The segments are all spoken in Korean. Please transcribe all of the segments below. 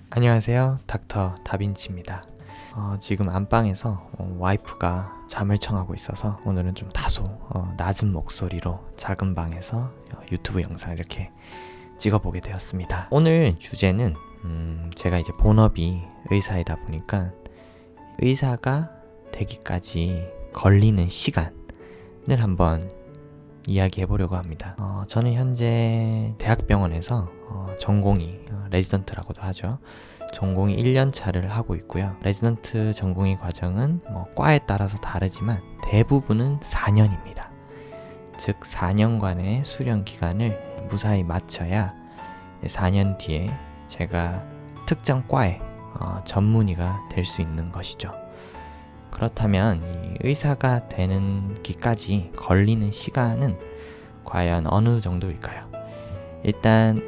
안녕하세요. 닥터 다빈치입니다. 지금 안방에서 와이프가 잠을 청하고 있어서 오늘은 좀 다소 낮은 목소리로 작은 방에서 유튜브 영상을 이렇게 찍어보게 되었습니다. 오늘 주제는 제가 이제 본업이 의사이다 보니까 의사가 되기까지 걸리는 시간을 한번 이야기해 보려고 합니다. 저는 현재 대학병원에서 전공이 레지던트라고도 하죠. 전공이 1년 차를 하고 있고요. 레지던트 전공의 과정은 과에 따라서 다르지만 대부분은 4년입니다. 즉 4년간의 수련 기간을 무사히 마쳐야 4년 뒤에 제가 특정 과의 전문의가 될 수 있는 것이죠. 그렇다면 이 의사가 되는 기까지 걸리는 시간은 과연 어느 정도일까요? 일단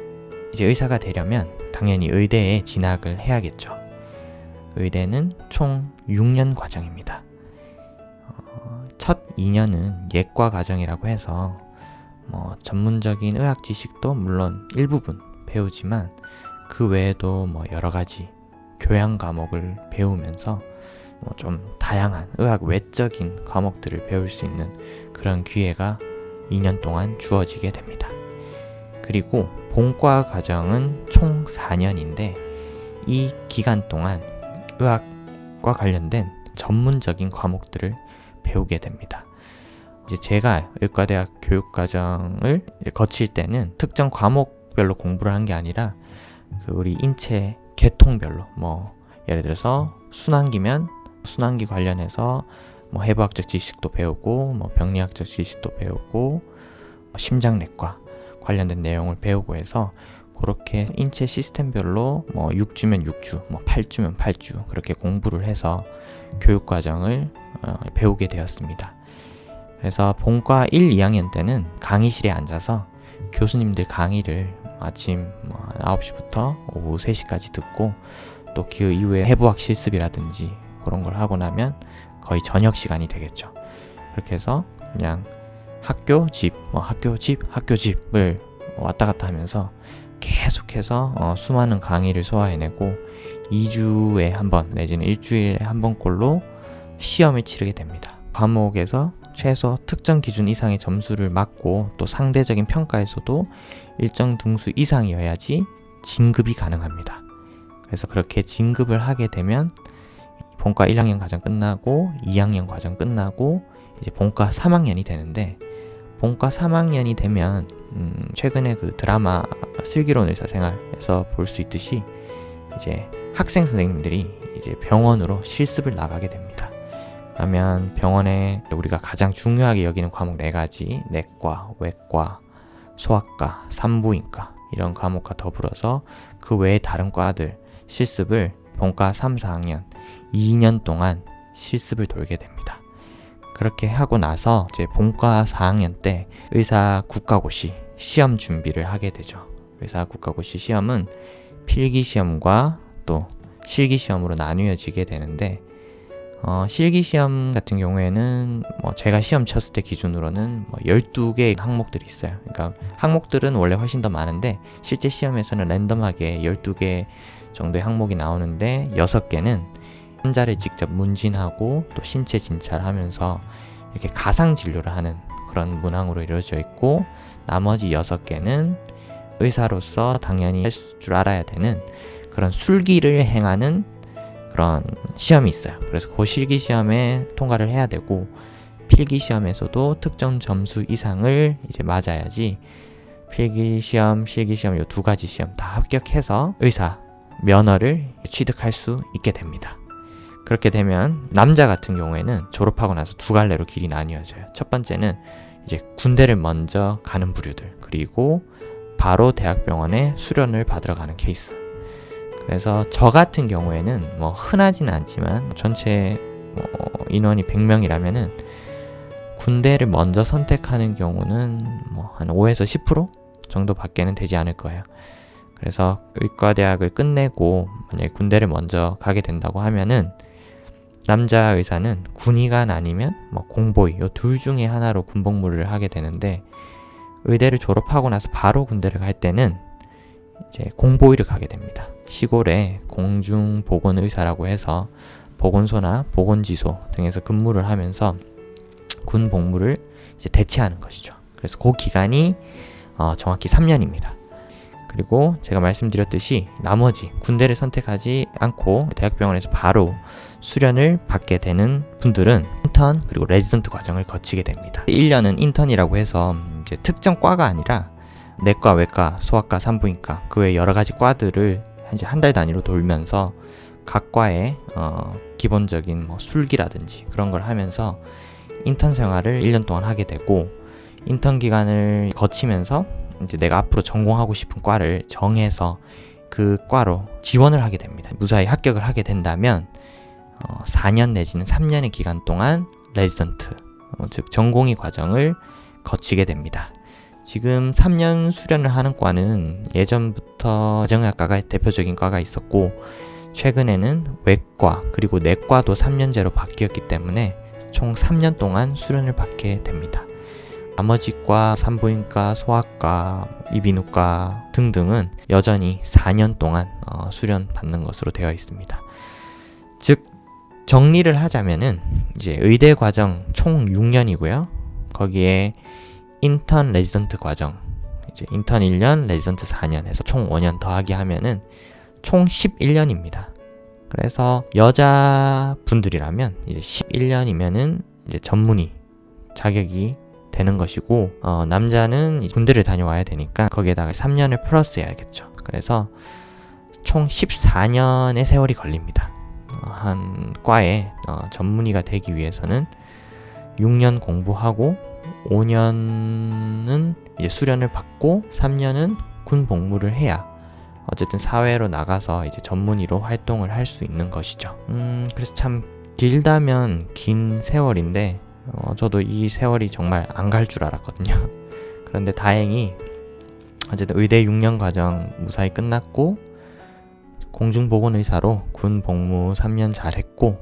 이제 의사가 되려면 당연히 의대에 진학을 해야겠죠. 의대는 총 6년 과정입니다. 첫 2년은 예과 과정이라고 해서 전문적인 의학 지식도 물론 일부분 배우지만 그 외에도 여러 가지 교양 과목을 배우면서 좀 다양한 의학 외적인 과목들을 배울 수 있는 그런 기회가 2년 동안 주어지게 됩니다. 그리고 본과 과정은 총 4년인데 이 기간 동안 의학과 관련된 전문적인 과목들을 배우게 됩니다. 이제 제가 의과대학 교육과정을 거칠 때는 특정 과목별로 공부를 한 게 아니라 우리 인체 계통별로 예를 들어서 순환기면 순환기 관련해서 해부학적 지식도 배우고 병리학적 지식도 배우고 심장내과 관련된 내용을 배우고 해서 그렇게 인체 시스템별로 6주면 6주, 8주면 8주 그렇게 공부를 해서 교육과정을 배우게 되었습니다. 그래서 본과 1, 2학년 때는 강의실에 앉아서 교수님들 강의를 아침 9시부터 오후 3시까지 듣고 또 그 이후에 해부학 실습이라든지 그런 걸 하고 나면 거의 저녁 시간이 되겠죠. 그렇게 해서 그냥 학교 집 학교집을 왔다 갔다 하면서 계속해서 수많은 강의를 소화해내고 2주에 한 번 내지는 일주일에 한 번꼴로 시험을 치르게 됩니다. 과목에서 최소 특정 기준 이상의 점수를 맞고 또 상대적인 평가에서도 일정 등수 이상이어야지 진급이 가능합니다. 그래서 그렇게 진급을 하게 되면 본과 1학년 과정 끝나고 2학년 과정 끝나고 이제 본과 3학년이 되는데 본과 3학년이 되면 최근에 그 드라마 슬기로운 의사생활에서 볼 수 있듯이 이제 학생 선생님들이 이제 병원으로 실습을 나가게 됩니다. 그러면 병원에 우리가 가장 중요하게 여기는 과목 4가지 내과, 외과, 소아과, 산부인과 이런 과목과 더불어서 그 외에 다른 과들 실습을 본과 3, 4학년 2년 동안 실습을 돌게 됩니다. 그렇게 하고 나서 이제 본과 4학년 때 의사 국가고시 시험 준비를 하게 되죠. 의사 국가고시 시험은 필기시험과 또 실기시험으로 나뉘어지게 되는데 실기시험 같은 경우에는 제가 시험 쳤을 때 기준으로는 12개의 항목들이 있어요. 그러니까 항목들은 원래 훨씬 더 많은데 실제 시험에서는 랜덤하게 12개 정도의 항목이 나오는데 6개는 환자를 직접 문진하고 또 신체 진찰하면서 이렇게 가상 진료를 하는 그런 문항으로 이루어져 있고 나머지 6개는 의사로서 당연히 할 줄 알아야 되는 그런 술기를 행하는 그런 시험이 있어요. 그래서 그 실기 시험에 통과를 해야 되고 필기 시험에서도 특정 점수 이상을 이제 맞아야지 필기 시험, 실기 시험 이 2가지 시험 다 합격해서 의사 면허를 취득할 수 있게 됩니다. 그렇게 되면 남자 같은 경우에는 졸업하고 나서 2갈래로 길이 나뉘어져요. 첫 번째는 이제 군대를 먼저 가는 부류들, 그리고 바로 대학병원에 수련을 받으러 가는 케이스. 그래서 저 같은 경우에는 흔하지는 않지만 전체 인원이 100명이라면은 군대를 먼저 선택하는 경우는 한 5에서 10% 정도 밖에는 되지 않을 거예요. 그래서 의과대학을 끝내고 만약에 군대를 먼저 가게 된다고 하면은 남자 의사는 군의관 아니면 공보의 이 둘 중에 하나로 군복무를 하게 되는데 의대를 졸업하고 나서 바로 군대를 갈 때는 이제 공보위를 가게 됩니다. 시골에 공중보건의사라고 해서 보건소나 보건지소 등에서 근무를 하면서 군 복무를 이제 대체하는 것이죠. 그래서 그 기간이 정확히 3년입니다. 그리고 제가 말씀드렸듯이 나머지 군대를 선택하지 않고 대학병원에서 바로 수련을 받게 되는 분들은 인턴 그리고 레지던트 과정을 거치게 됩니다. 1년은 인턴이라고 해서 이제 특정 과가 아니라 내과, 외과, 소아과, 산부인과 그 외 여러 가지 과들을 이제 한 달 단위로 돌면서 각 과의 기본적인 뭐 술기라든지 그런 걸 하면서 인턴 생활을 1년 동안 하게 되고, 인턴 기간을 거치면서 이제 내가 앞으로 전공하고 싶은 과를 정해서 그 과로 지원을 하게 됩니다. 무사히 합격을 하게 된다면 4년 내지는 3년의 기간 동안 레지던트, 즉 전공의 과정을 거치게 됩니다. 지금 3년 수련을 하는 과는 예전부터 가정의학과가 대표적인 과가 있었고, 최근에는 외과 그리고 내과도 3년제로 바뀌었기 때문에 총 3년 동안 수련을 받게 됩니다. 나머지 과, 산부인과, 소아과, 이비인후과 등등은 여전히 4년 동안 수련 받는 것으로 되어 있습니다. 즉 정리를 하자면은 이제 의대 과정 총 6년이고요. 거기에 인턴 레지던트 과정, 이제 인턴 1년, 레지던트 4년 해서 총 5년 더하기 하면은 총 11년입니다. 그래서 여자분들이라면 이제 11년이면은 이제 전문의 자격이 되는 것이고, 남자는 군대를 다녀와야 되니까 거기에다가 3년을 플러스 해야겠죠. 그래서 총 14년의 세월이 걸립니다. 한 과에 전문의가 되기 위해서는 6년 공부하고 5년은 이제 수련을 받고 3년은 군 복무를 해야 어쨌든 사회로 나가서 이제 전문의로 활동을 할 수 있는 것이죠. 그래서 참 길다면 긴 세월인데 저도 이 세월이 정말 안 갈 줄 알았거든요. 그런데 다행히 어쨌든 의대 6년 과정 무사히 끝났고, 공중보건의사로 군 복무 3년 잘했고,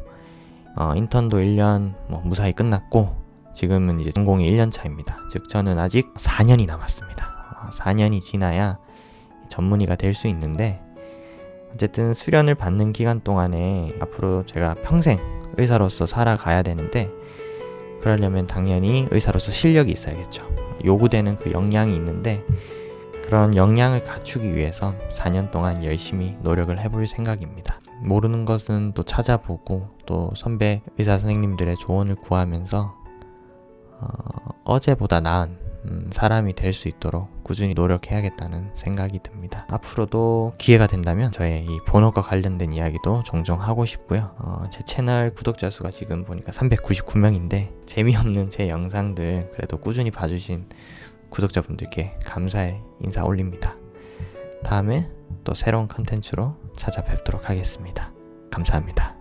인턴도 1년 무사히 끝났고, 지금은 이제 전공이 1년 차입니다. 즉 저는 아직 4년이 남았습니다. 4년이 지나야 전문의가 될 수 있는데, 어쨌든 수련을 받는 기간 동안에 앞으로 제가 평생 의사로서 살아가야 되는데, 그러려면 당연히 의사로서 실력이 있어야겠죠. 요구되는 그 역량이 있는데, 그런 역량을 갖추기 위해서 4년 동안 열심히 노력을 해볼 생각입니다. 모르는 것은 또 찾아보고, 또 선배 의사 선생님들의 조언을 구하면서 어제보다 나은 사람이 될 수 있도록 꾸준히 노력해야겠다는 생각이 듭니다. 앞으로도 기회가 된다면 저의 이 본업과 관련된 이야기도 종종 하고 싶고요. 제 채널 구독자 수가 지금 보니까 399명인데 재미없는 제 영상들 그래도 꾸준히 봐주신 구독자분들께 감사의 인사 올립니다. 다음에 또 새로운 컨텐츠로 찾아뵙도록 하겠습니다. 감사합니다.